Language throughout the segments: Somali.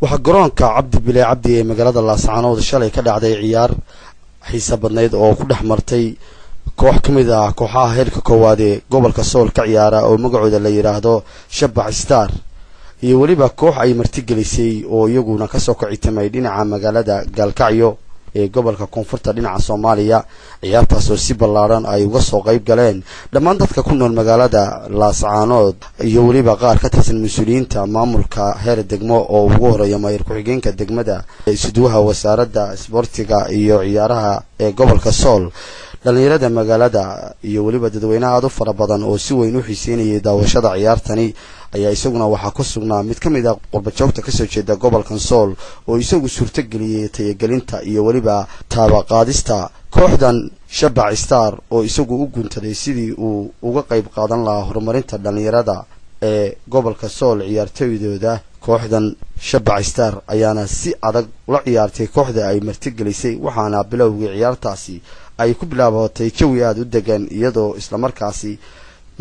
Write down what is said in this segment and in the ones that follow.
waxa garoonka Cabdi Bile Cabdi ee magaalada Laascaanood shalay ka dhacday ciyaar xiiso badneed oo ku dhaxmartay koox kamid ah kooxaha heerka koowaad ee gobolka Sool ka ciyaara oo magacooda la yiraahdo Shabac Star iyo waliba koox ay martigelisay oo iyaguna ka soo kicitamay dhinaca magaalada Galkacyo ee gobolka Koonfurta dhinaca Soomaaliya ciyaartaas oo si ballaaran ay uga soo qayb galeen dhammaan dadka ku nool magaalada Laascaanood iyo waliba qaar ka tirsan mas'uuliyiinta maamulka heer degmo oo ugu horeeya maayir ku-xigeenka degmada isduwaha wasaaradda isboortiga iyo ciyaaraha ee gobolka Sool dhalinyarada magaalada iyo waliba dadweynaha aad u fara badan oo si weyn u xiiseynayay daawashada ciyaartani ayaa isaguna waxa ku sugnaa mid kamid ah qurbajoogta ka soo jeeda gobolka Sool oo isagu suurta galiyay tayagelinta iyo waliba taabaqaadista kooxdan Shabac Star oo isagu u guntaday sidii uu uga qayb qaadan lahaa horumarinta dhalinyarada ee gobolka Sool ciyaartoydooda kooxdan Shabac Star ayaana si adag la ciyaartay kooxda ay martigelisay waxaana bilowgii ciyaartaasi ay ku bilaabatay jawi aad u degan iyadoo isla markaasi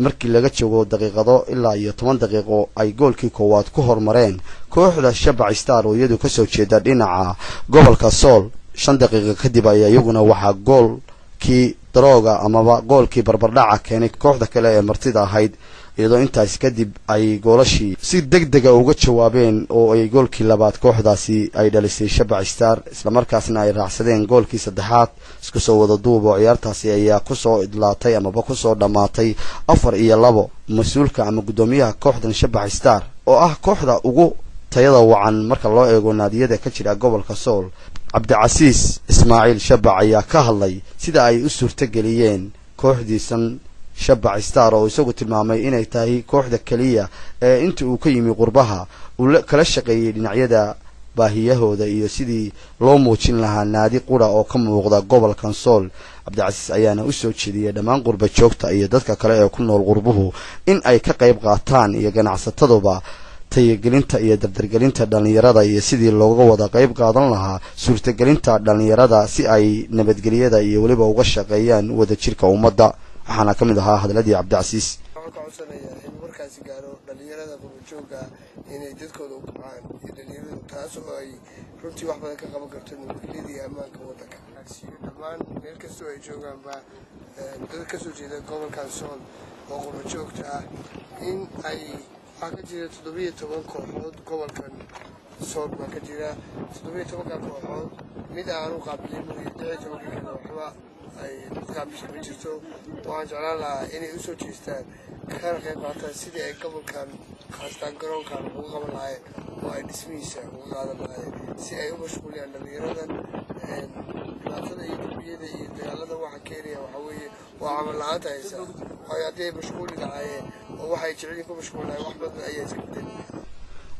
markii laga joogo daqiiqado ilaa iyo 10 daqiiqo ay goolkii koowaad ku hormareen kooxda Shabac Star oo iyadu ka soo jeeda dhinaca gobolka Sool 5 daqiiqo kadib ay iyaguna waxa goolkii darooga amaba goolkii barbardhaca keenay kooxda kale ee martida ahayd iyadoo intaas kadib ay goolashii si degdeg ah uga jawaabeen oo ay goolkii labaad kooxdaasi ay dhalisay Shabac Star isla markaasna ay raacsadeen goolkii saddexaad isku soo wada duubo ciyaartaasi ayaa ku soo idlaatay amaba ku soo dhamaatay 4-2 mas'uulka ama gudoomiyaha kooxdan Shabac Star oo ah kooxda ugu tayada wacan marka loo eego naadiyada ka jira gobolka Sool Cabdicasiis Ismaaciil Shabac ayaa ka hadlay sida ay u suurta galiyeen kooxdiisan Shabac Star oo isagu tilmaamay inay tahay kooxda kaliya ee inta uu ka yimi qurbaha uu kala shaqeeyay dhinacyada baahiyahooda iyo sidii loo muujin lahaa naadi qura oo ka muuqda gobolka Sool Cabdicasiis ayaana u soo jeediyay dhammaan qurbajoogta iyo dadka kale ee ku nool qurbuhu in ay ka qayb qaataan iyo ganacsataduba tayagelinta iyo dardargelinta dhalinyarada iyo sidii looga wada qayb qaadan lahaa suurtagelinta dhalinyarada si ay nabadgelyada iyo waliba uga shaqeeyaan wadajirka ummadda waxaana ka mid ahaa hadalladii Cabdicasiis in markaasi gaaro dhalinyarada qurbajoogga inay dadkooda u kacaan dhalinyaradu taas oo ay runtii wax badan ka qaban karto nabadgelyada iyo ammaanka waddanka dhammaan meel kastoo ay joogaanba dad ka soo jeeda gobolkan Sool oo qurbajoogta ah in ay waxaa ka jira 17 kooxood gobolkan Sool baa ka jira 17 kooxood mid aan u qaabilin mooye 17 kale waxba ay qaabisho ma jirto waxaan jeclaan lahaa inay u soo jeestaan kana qayb qaataan sidii ay gobolkan khaasatan garoonkan ugu qaban lahaayeen oo ay dhismihiisa uga qaadan lahaayeen si ay u mashquuliyaan dhalinyaradan dhibaatada iyo dambiyada iyo dagaalada waxa keenaya waxaa weeye waa camal la-aanta haysa waayo haddii ay mashquuli lahaayeen oo waxay jeceliin ku mashquuli lahayen wax badan ayaa iska bedeli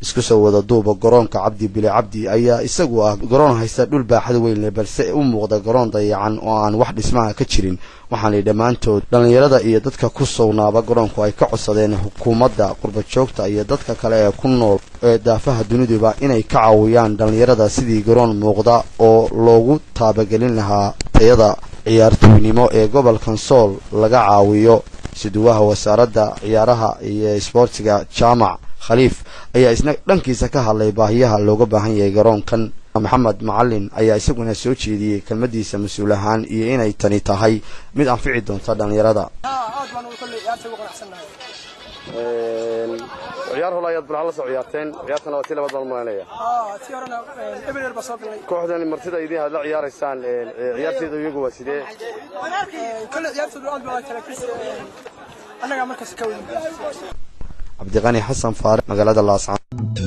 isku soo wada duuba garoonka Cabdi Bile Cabdi ayaa isagu ah garoon haysta dhul baaxad weyn leh balse u muuqda garoon dayacan oo aan wax dhismaha ka jirin waxaana dhamaantood dhalinyarada iyo dadka ku soonaaba garoonku ay ka codsadeen xukuumadda qurbajoogta iyo dadka kale ee ku nool ee daafaha duniduba inay ka caawiyaan dhalinyarada sidii garoon muuqda oo loogu taabagelin lahaa tayada ciyaartoynimo ee gobolkan Sool laga caawiyo siduwaha wasaaradda ciyaaraha iyo isboortiga Jaamac Khaliif ayaa isna dhankiisa ka hadlay baahiyaha looga baahan yahay garoonkan Maxamed Macallin ayaa isaguna soo jeediyay kelmadiisa mas'uul ahaan iyo inay tani tahay mid anfici doonta dhalinyarada ciyaar holaayad bal soo ciyaarteen ciyaartana waa tii labaad malmaanaya tii horena ebeler ba soo galay kooxdan martida idin hadla ciyaaraysaan ciyaarteedu iyagu waa sidee kala ciyaartoodu aad baa kala kis anaga markaas ka weyn Cabdi Qani Xasan Faare magaalada Laascaanood